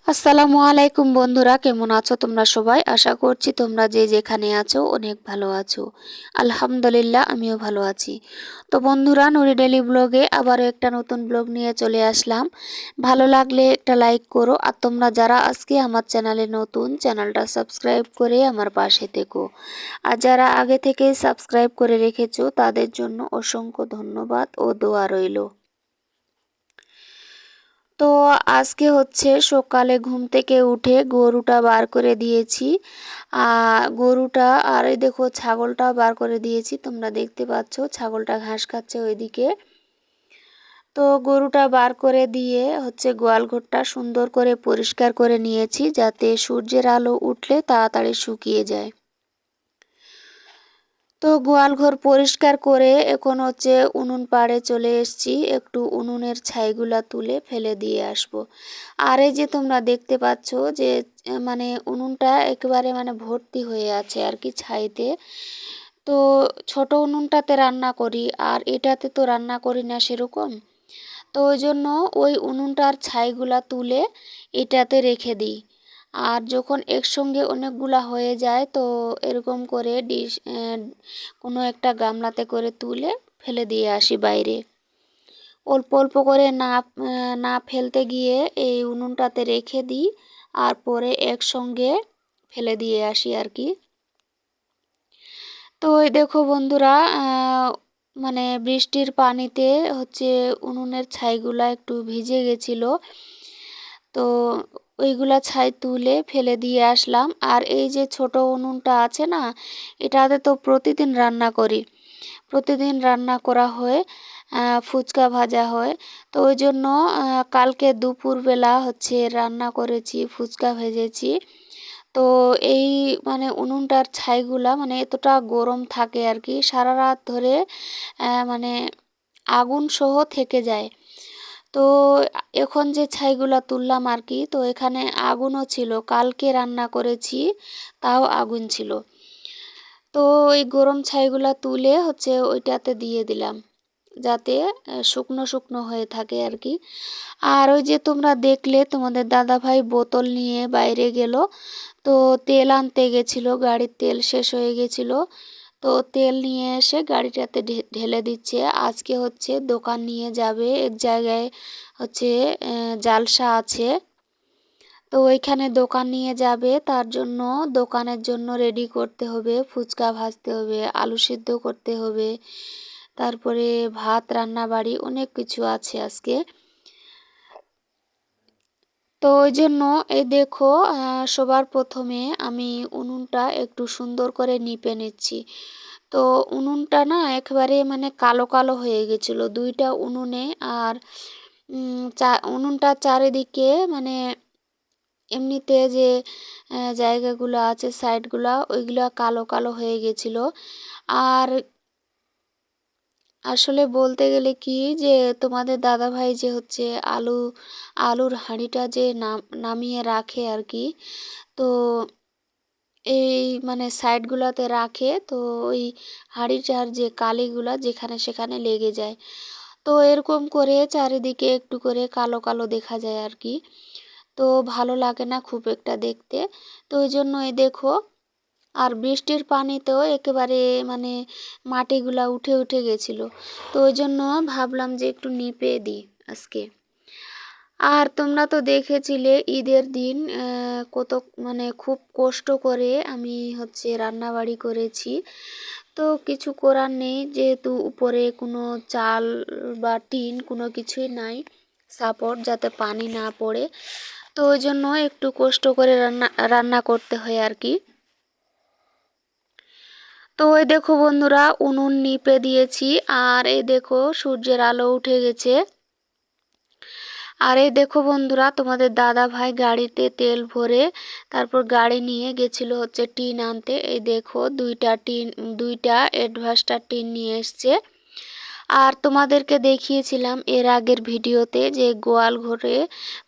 আসসালামু আলাইকুম বন্ধুরা, কেমন আছো তোমরা সবাই? আশা করছি তোমরা যে যেখানে আছো অনেক ভালো আছো। আলহামদুলিল্লাহ, আমিও ভালো আছি। তো বন্ধুরা, নুরি ডেইলি ব্লগে আবারও একটা নতুন ব্লগ নিয়ে চলে আসলাম। ভালো লাগলে একটা লাইক করো, আর তোমরা যারা আজকে আমার চ্যানেলে নতুন, চ্যানেলটা সাবস্ক্রাইব করে আমার পাশে থেকো। আর যারা আগে থেকে সাবস্ক্রাইব করে রেখেছো তাদের জন্য অসংখ্য ধন্যবাদ ও দোয়া রইলো। তো আজকে হচ্ছে সকালে ঘুম থেকে উঠে গরুটা বার করে দিয়েছি। গরুটা আর এই দেখো ছাগলটা বার করে দিয়েছি, তোমরা দেখতে পাচ্ছ ছাগলটা ঘাস খাচ্ছে ওইদিকে। তো গরুটা বার করে দিয়ে হচ্ছে গোয়াল ঘরটা সুন্দর করে পরিষ্কার করে নিয়েছি, যাতে সূর্যের আলো উঠলে তাড়াতাড়ি শুকিয়ে যায়। তো গোয়াল ঘর পরিষ্কার করে এখন হচ্ছে উনুন পাড়ে চলে এসেছি, একটু উনুনের ছাইগুলা তুলে ফেলে দিয়ে আসব। আর এই যে তোমরা দেখতে পাচ্ছ যে মানে উনুনটা একেবারে মানে ভর্তি হয়ে আছে আর কি ছাইতে। তো ছোট উনুনটাতে রান্না করি, আর এটাতে তো রান্না করি না সেরকম। তো ওই জন্য ওই উনুনটার ছাইগুলা তুলে এটাতে রেখে দিই। আর যখন একসঙ্গে অনেকগুলা হয়ে যায় তো এরকম করে কোনো একটা গামলাতে করে তুলে ফেলে দিয়ে আসি বাইরে। অল্প অল্প করে না ফেলতে গিয়ে এই উনুনটাতে রেখে দিই, আর পরে একসঙ্গে ফেলে দিয়ে আসি আর কি। তো এই দেখো বন্ধুরা, মানে বৃষ্টির পানিতে হচ্ছে উনুনের ছাইগুলা একটু ভিজে গেছিল। তো ওইগুলা ছাই তুলে ফেলে দিয়ে আসলাম। আর এই যে ছোট উনুনটা আছে না, এটাতে তো প্রতিদিন রান্না করি, প্রতিদিন রান্না করা হয়, ফুচকা ভাজা হয়। তো ওই জন্য কালকে দুপুরবেলা হচ্ছে রান্না করেছি, ফুচকা ভেজেছি। তো এই মানে উনুনটার ছাইগুলা মানে এতটা গরম থাকে আর কি, সারা রাত ধরে মানে আগুন সহ থেকে যায়। তো এখন যে ছাইগুলা তুললাম আর কি, তো এখানে আগুনও ছিল, কালকে রান্না করেছি তাও আগুন ছিল। তো ওই গরম ছাইগুলা তুলে হচ্ছে ওইটাতে দিয়ে দিলাম, যাতে শুকনো শুকনো হয়ে থাকে আর কি। আর ওই যে তোমরা দেখলে তোমাদের দাদা ভাই বোতল নিয়ে বাইরে গেল, তো তেল আনতে গেছিল, গাড়ির তেল শেষ হয়ে গেছিল। তো তেল নিয়ে এসে গাড়িটাতে ঢেলে দিচ্ছে। আজকে হচ্ছে দোকান নিয়ে যাবে এক জায়গায়, হচ্ছে জালসা আছে। তো ওইখানে দোকান নিয়ে যাবে, তার জন্য দোকানের জন্য রেডি করতে হবে, ফুচকা ভাজতে হবে, আলু সিদ্ধ করতে হবে, তারপরে ভাত রান্না বাড়ি অনেক কিছু আছে আজকে। তো ওই জন্য এই দেখো, সবার প্রথমে আমি উনুনটা একটু সুন্দর করে নিপে নিচ্ছি। তো উনুনটা না একেবারে মানে কালো কালো হয়ে গেছিল দুইটা উনুনে। আর উনুনটার চারিদিকে মানে এমনিতে যে জায়গাগুলো আছে সাইডগুলা ওইগুলা কালো কালো হয়ে গেছিল। আর আসলে বলতে গেলে কি, যে তোমাদের দাদাভাই যে হচ্ছে আলুর হাঁড়িটা যে নামিয়ে রাখে আর কি, তো এই মানে সাইডগুলোতে রাখে, তো ওই হাঁড়িটার যে কালিগুলা যেখানে সেখানে লেগে যায়। তো এরকম করে চারিদিকে একটু করে কালো কালো দেখা যায় আর কি। তো ভালো লাগে না খুব একটা দেখতে। তো ওই জন্য এই দেখো, আর বৃষ্টির পানিতেও একেবারে মানে মাটিগুলা উঠে উঠে গেছিল। তো ওই জন্য ভাবলাম যে একটু নিপে দিই আজকে। আর তোমরা তো দেখেছিলে ঈদের দিন কত মানে খুব কষ্ট করে আমি হচ্ছে রান্নাবাড়ি করেছি। তো কিছু করার নেই, যেহেতু উপরে কোনো চাল বা টিন কোনো কিছুই নাই সাপোর্ট, যাতে পানি না পড়ে। তো ওই জন্য একটু কষ্ট করে রান্না রান্না করতে হয় আর কি। তো ওই দেখো বন্ধুরা, উনুন নিপে দিয়েছি, আর এই দেখো সূর্যের আলো উঠে গেছে। আর এই দেখো বন্ধুরা, তোমাদের দাদা ভাই গাড়িতে তেল ভরে তারপর গাড়ি নিয়ে গেছিল হচ্ছে টিন আনতে। এই দেখো দুইটা অ্যাডভাস্টার টিন নিয়ে এসছে। আর তোমাদেরকে দেখিয়েছিলাম এর আগের ভিডিওতে যে গোয়াল ঘরে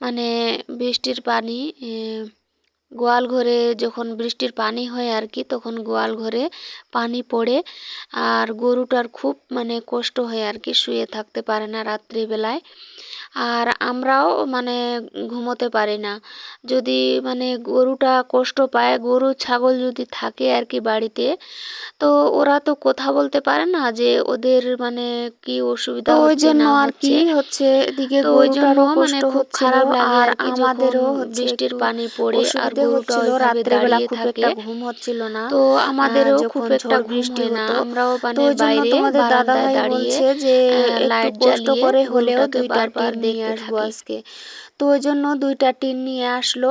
মানে বৃষ্টির পানি, গোয়াল ঘরে যখন বৃষ্টির পানি হয় আর কি, তখন গোয়াল ঘরে পানি পড়ে আর গরুটার খুব মানে কষ্ট হয় আর কি, শুয়ে থাকতে পারে না রাত্রিবেলায়। আর আমরাও মানে ঘুমোতে পারি না। যদি মানে গরুটা কষ্ট পায়, গরু ছাগল যদি থাকে আর কি বাড়িতে, তো ওরা তো কথা বলতে পারে না যে ওদের মানে কি অসুবিধা তো ওই হচ্ছে জন্য না আর কি হচ্ছে। হচ্ছে এদিকে তো ওই জন্য গরুটারও মানে কষ্ট খুব হচ্ছিল খারাপ লাগে আর আর কি, যখন আমাদেরও হচ্ছে বৃষ্টির একটু পানি পড়ে আর অসুবিধে গরুটা হচ্ছিল। ওইভাবে রাত্রেবেলা দাঁড়িয়ে খুব থাকে। একটা ঘুম হচ্ছিল না তো আমাদেরও খুব যখন একটা ঝড় ঘুম বৃষ্টি হয় না, হতো। আমরাও তো মানে ওই জন্য বাইরে তোমাদের দাদা বারান্দায় ভাই দাঁড়িয়ে বলছে যে একটু লাইট কষ্ট জ্বালিয়ে করে হলেও গরুটাকে 2টা বারবার টিন নিয়ে দেখতে আসবো থাকি। আজকে। তো ওই জন্য 2টা টিন নিয়ে আসলো।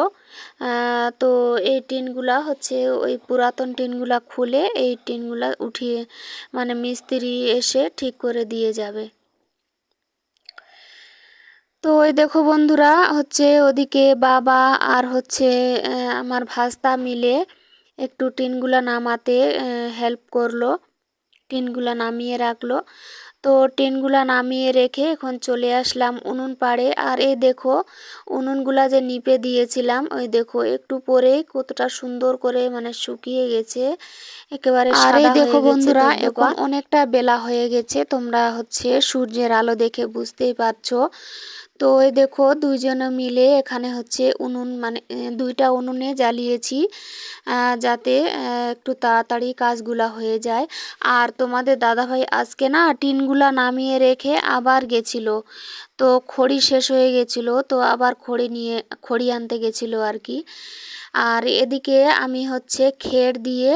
তো এই টিনগুলা হচ্ছে ওই পুরাতন টিনগুলা খুলে এই টিনগুলা উঠিয়ে মানে মিস্ত্রি এসে ঠিক করে দিয়ে যাবে। তো ওই দেখো বন্ধুরা, হচ্ছে ওদিকে বাবা আর হচ্ছে আমার ভাস্তা মিলে একটু টিনগুলা নামাতে হেল্প করলো, টিনগুলা নামিয়ে রাখলো। তো টিনগুলা নামিয়ে রেখে এখন চলে আসলাম উনুন পাড়ে। আর এই দেখো উনুনগুলা যে নিপে দিয়েছিলাম, ওই দেখো একটু পরেই কতটা সুন্দর করে মানে শুকিয়ে গেছে, একেবারে আর এই সাদা দেখো হয়ে গেছে বন্ধুরা, ধবধবা। এখন অনেকটা বেলা হয়ে গেছে, তোমরা হচ্ছে সূর্যের আলো দেখে বুঝতেই পারছো। তো এই দেখো দুইজনে মিলে এখানে হচ্ছে উনুন মানে 2টা উনুনে জ্বালিয়েছি, যাতে একটু তাড়াতাড়ি কাজগুলা হয়ে যায়। আর তোমাদের দাদাভাই আজকে না টিনগুলা নামিয়ে রেখে আবার গেছিল, তো খড়ি শেষ হয়ে গেছিল, তো আবার খড়ি আনতে গেছিল আর কি। আর এদিকে আমি হচ্ছে খের দিয়ে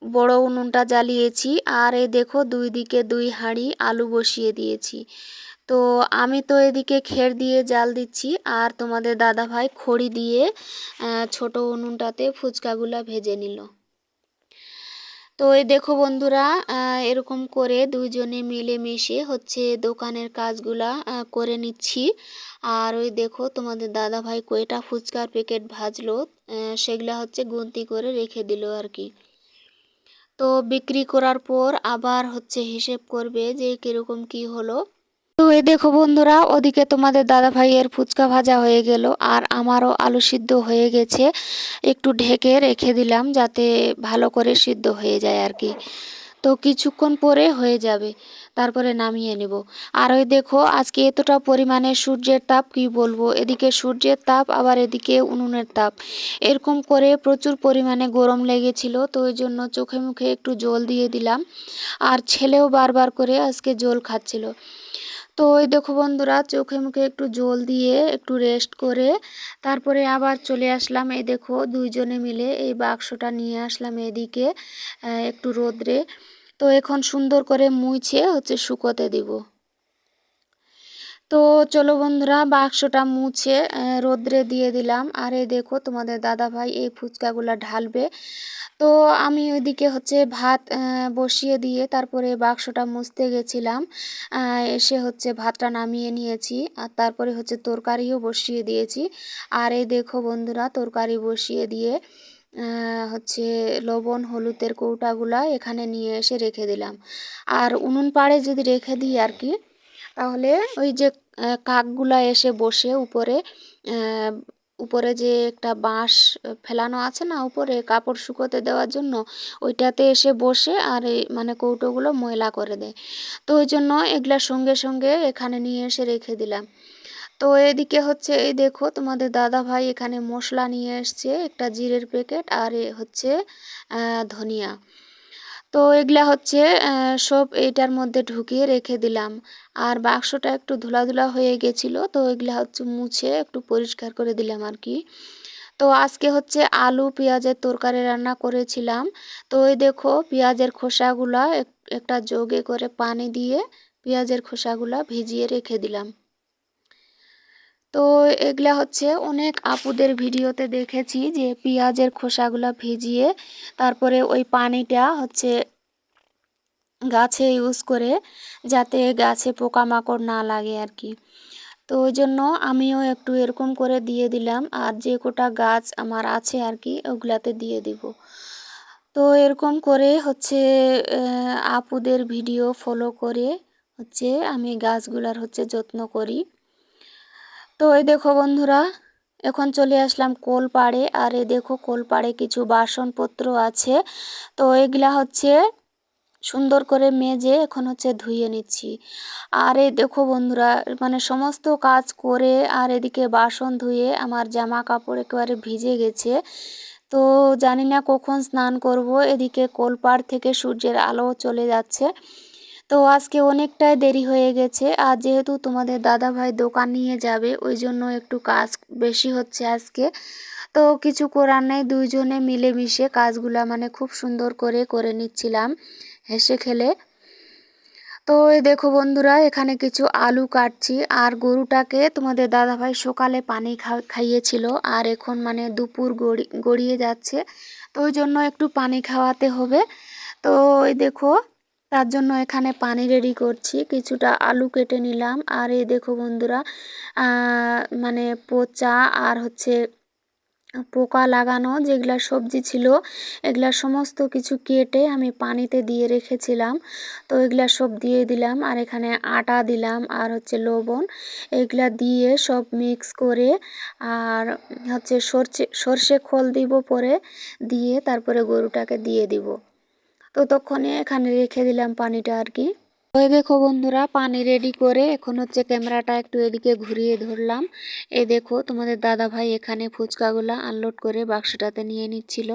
বড় উনুনটা জ্বালিয়েছি। আর এই দেখো 2 দিকে 2 হাঁড়ি আলু বসিয়ে দিয়েছি। তো আমি তো এদিকে খের দিয়ে জাল দিচ্ছি, আর তোমাদের দাদাভাই খড়ি দিয়ে ছোট উনুনটাতে ফুচকাগুলা ভেজে নিল। তো এই দেখো বন্ধুরা, এরকম করে দুইজনে মিলেমিশে হচ্ছে দোকানের কাজগুলা করে নিচ্ছি। আর ওই দেখো তোমাদের দাদাভাই কয়টা ফুচকার প্যাকেট ভাজলো, সেগুলা হচ্ছে গুনতি করে রেখে দিল আর কি। তো বিক্রি করার পর আবার হচ্ছে হিসেব করবে যে কিরকম কি হলো। তো এই দেখো বন্ধুরা, ওদিকে তোমাদের দাদা ভাইয়ের ফুচকা ভাজা হয়ে গেল, আর আমারও আলু সিদ্ধ হয়ে গেছে। একটু ঢেকে রেখে দিলাম যাতে ভালো করে সিদ্ধ হয়ে যায় আর কি। তো কিছুক্ষণ পরে হয়ে যাবে, তারপরে নামিয়ে নেব। আর ওই দেখো আজকে এতটা পরিমাণে সূর্যের তাপ কি বলবো, এদিকে সূর্যের তাপ আবার এদিকে উনুনের তাপ, এরকম করে প্রচুর পরিমাণে গরম লেগেছিল। তো ওই জন্য চোখে মুখে একটু জল দিয়ে দিলাম, আর ছেলেও বারবার করে আজকে জল খাচ্ছিল। তো ওই দেখো বন্ধুরা, চোখে মুখে একটু জল দিয়ে একটু রেস্ট করে তারপরে আবার চলে আসলাম। এই দেখো দুইজনে মিলে এই বাক্সটা নিয়ে আসলাম এদিকে একটু রোদ্রে। তো এখন সুন্দর করে মুছে হচ্ছে শুকোতে দিব। তো চলো বন্ধুরা, বাক্সটা মুছে রোদ্রে দিয়ে দিলাম। আর এই দেখো তোমাদের দাদা ভাই এই ফুচকাগুলা ঢালবে। তো আমি ওইদিকে হচ্ছে ভাত বসিয়ে দিয়ে তারপরে বাক্সটা মুছতে গেছিলাম। এসে হচ্ছে ভাতটা নামিয়ে নিয়েছি, আর তারপরে হচ্ছে তরকারিও বসিয়ে দিয়েছি। আর এই দেখো বন্ধুরা, তরকারি বসিয়ে দিয়ে হচ্ছে লবণ হলুদের কৌটাগুলা এখানে নিয়ে এসে রেখে দিলাম। আর উনুন পাড়ে যদি রেখে দিই আর কি, তাহলে ওই যে কাকগুলা এসে বসে উপরে, আহ, উপরে যে একটা বাঁশ ফেলানো আছে না উপরে কাপড় শুকোতে দেওয়ার জন্য, ওইটাতে এসে বসে আর এই মানে কৌটোগুলো ময়লা করে দেয়। তো ওই জন্য এগুলা সঙ্গে সঙ্গে এখানে নিয়ে এসে রেখে দিলাম। তো এদিকে হচ্ছে এই দেখো তোমাদের দাদা ভাই এখানে মশলা নিয়ে এসছে, একটা জিরের প্যাকেট আর এ হচ্ছে ধনিয়া। তো এগুলা হচ্ছে সব এইটার মধ্যে ঢুকিয়ে রেখে দিলাম। আর বাক্সটা একটু ধুলা হয়ে গেছিল, তো এগুলা হচ্ছে মুছে একটু পরিষ্কার করে দিলাম আর কি। তো আজকে হচ্ছে আলু পেঁয়াজের তরকারি রান্না করেছিলাম। তো এই দেখো পেঁয়াজের খোসাগুলা একটা জগে করে পানি দিয়ে পেঁয়াজের খোসাগুলা ভিজিয়ে রেখে দিলাম। তো এগুলা হচ্ছে অনেক আপুদের ভিডিওতে দেখেছি যে পেঁয়াজের খোসাগুলা ভিজিয়ে তারপরে ওই পানিটা হচ্ছে গাছে ইউজ করে, যাতে গাছে পোকামাকড় না লাগে আর কি। তো ওই জন্য আমিও একটু এরকম করে দিয়ে দিলাম, আর যে কটা গাছ আমার আছে আর কি ওগুলাতে দিয়ে দিব। তো এরকম করে হচ্ছে আপুদের ভিডিও ফলো করে হচ্ছে আমি গাছগুলার হচ্ছে যত্ন করি। তো এই দেখো বন্ধুরা, এখন চলে আসলাম কোল পাড়ে। আর এই দেখো কোল পাড়ে কিছু বাসনপত্র আছে, তো এগুলা হচ্ছে সুন্দর করে মেজে এখন হচ্ছে ধুয়ে নিচ্ছি। আর এই দেখো বন্ধুরা, মানে সমস্ত কাজ করে আর এদিকে বাসন ধুয়ে আমার জামা কাপড় একেবারে ভিজে গেছে। তো জানি না কখন স্নান করব, এদিকে কোলপাড় থেকে সূর্যের আলো চলে যাচ্ছে। তো আজকে অনেকটাই দেরি হয়ে গেছে, আর যেহেতু তোমাদের দাদাভাই দোকান নিয়ে যাবে ওই জন্য একটু কাজ বেশি হচ্ছে আজকে। তো কিছু করার নেই, দুইজনে মিলেমিশে কাজগুলা মানে খুব সুন্দর করে করে নিচ্ছিলাম হেসে খেলে। তো এই দেখো বন্ধুরা, এখানে কিছু আলু কাটছি। আর গরুটাকে তোমাদের দাদাভাই সকালে পানি খাইয়েছিল, আর এখন মানে দুপুর গড়িয়ে যাচ্ছে, তো ওই জন্য একটু পানি খাওয়াতে হবে। তো এই দেখো, তার জন্য এখানে পানি রেডি করছি। কিছুটা আলু কেটে নিলাম। আর এই দেখো বন্ধুরা, মানে পচা আর হচ্ছে পোকা লাগানো যেগুলা সবজি ছিল, এগুলা সমস্ত কিছু কেটে আমি পানিতে দিয়ে রেখেছিলাম। তো এগুলা সব দিয়ে দিলাম, আর এখানে আটা দিলাম আর হচ্ছে লবণ, এগুলা দিয়ে সব মিক্স করে, আর হচ্ছে সর্ষে খোল দিব পরে, দিয়ে তারপরে গরুটাকে দিয়ে দিব। ততক্ষণে এখানে রেখে দিলাম পানিটা আর কি। ওই দেখো বন্ধুরা, পানি রেডি করে এখন হচ্ছে ক্যামেরাটা একটু এদিকে ঘুরিয়ে ধরলাম। এই দেখো তোমাদের দাদা ভাই এখানে ফুচকাগুলা আনলোড করে বাক্সটাতে নিয়ে নিচ্ছিল।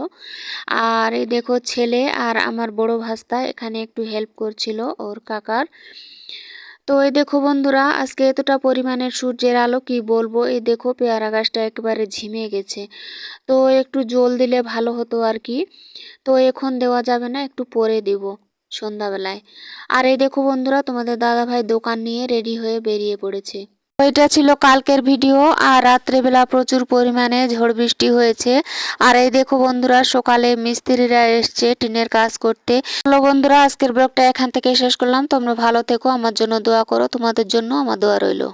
আর এই দেখো ছেলে আর আমার বড় ভাস্তা এখানে একটু হেল্প করছিল ওর কাকার। তো এই দেখো বন্ধুরা, আজকে এতটা পরিমাণের সূর্যের আলো কি বলবো। এই দেখো পেয়ারা গাছটা একেবারে ঝিমে গেছে, তো একটু জল দিলে ভালো হতো আর কি। তো এখন দেওয়া যাবে না, একটু পরে দিব সন্ধ্যাবেলায়। আর এই দেখো বন্ধুরা, তোমাদের দাদাভাই দোকান নিয়ে রেডি হয়ে বেরিয়ে পড়েছে। এটা ছিল কালকের ভিডিও। আর রাত্রেবেলা প্রচুর পরিমাণে ঝড় বৃষ্টি হয়েছে। আর এই দেখো বন্ধুরা, সকালে মিস্ত্রিরা এসছে টিনের কাজ করতে। হ্যালো বন্ধুরা, আজকের ব্লগটা এখান থেকে শেষ করলাম। তোমরা ভালো থেকো, আমার জন্য দোয়া করো, তোমাদের জন্য আমার দোয়া রইলো।